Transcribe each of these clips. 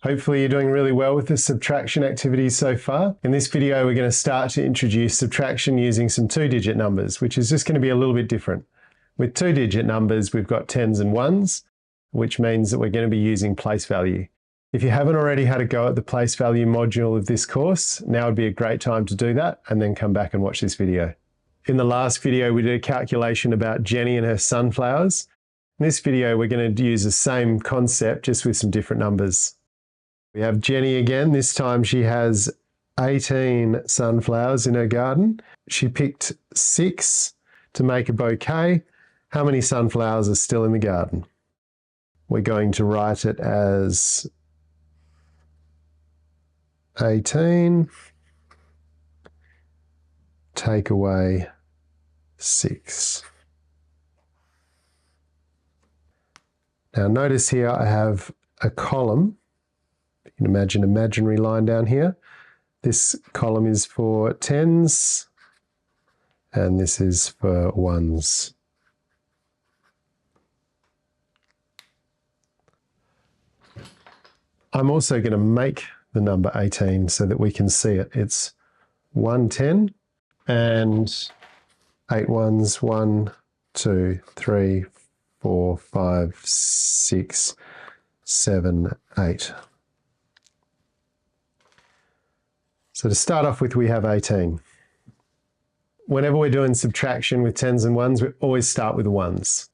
Hopefully you're doing really well with the subtraction activities so far. In this video, we're going to start to introduce subtraction using some two-digit numbers, which is just going to be a little bit different. With two-digit numbers, we've got tens and ones, which means that we're going to be using place value. If you haven't already had a go at the place value module of this course, now would be a great time to do that and then come back and watch this video. In the last video, we did a calculation about Jenny and her sunflowers. In this video, we're going to use the same concept, just with some different numbers. We have Jenny again. This time she has 18 sunflowers in her garden. She picked 6 to make a bouquet. How many sunflowers are still in the garden? We're going to write it as 18, take away 6. Now notice here I have a column. You can imagine an imaginary line down here. This column is for tens and this is for ones. I'm also going to make the number 18 so that we can see it. It's 110 and 8 ones, 1, 2, 3, 4, 5, 6, 7, 8. So to start off with, we have 18. Whenever we're doing subtraction with tens and ones, we always start with ones.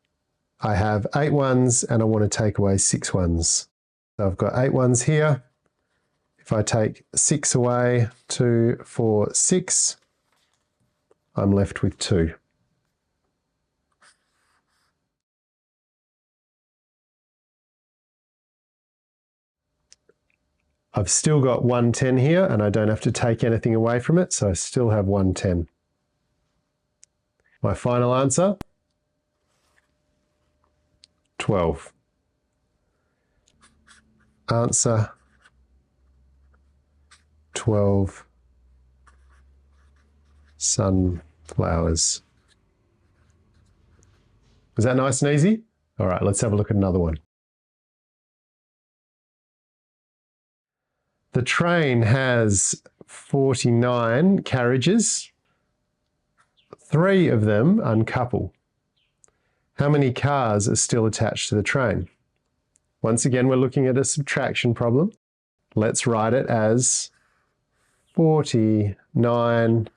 I have 8 ones and I want to take away 6 ones. So I've got 8 ones here. If I take 6 away, 2, 4, 6, I'm left with 2. I've still got 110 here and I don't have to take anything away from it, so I still have 110. My final answer, 12. Answer, 12 sunflowers. Was that nice and easy? All right, let's have a look at another one. The train has 49 carriages. 3 of them uncouple. How many cars are still attached to the train? Once again, we're looking at a subtraction problem. Let's write it as 49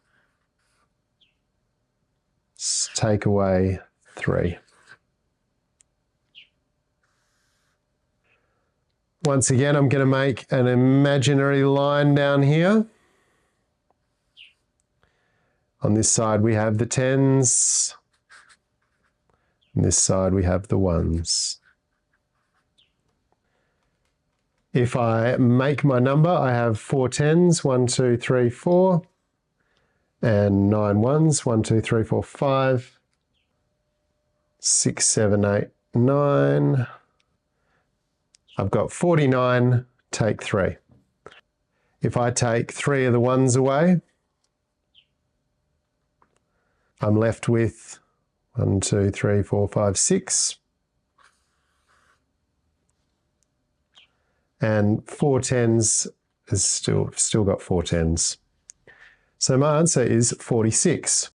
take away 3. Once again, I'm going to make an imaginary line down here. On this side, we have the tens. On this side, we have the ones. If I make my number, I have 4 tens, 1, 2, 3, 4, and 9 ones, 1, 2, 3, 4, 5, 6, 7, 8, 9. I've got 49, take 3. If I take 3 of the ones away, I'm left with 1, 2, 3, 4, 5, 6. And 4 tens is still got 4 tens. So my answer is 46.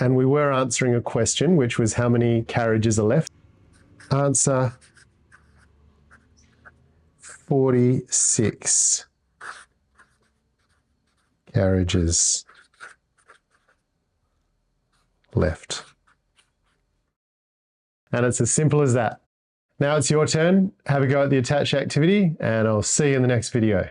And we were answering a question, which was how many carriages are left. Answer, 46 carriages left. And it's as simple as that. Now it's your turn. Have a go at the attached activity and I'll see you in the next video.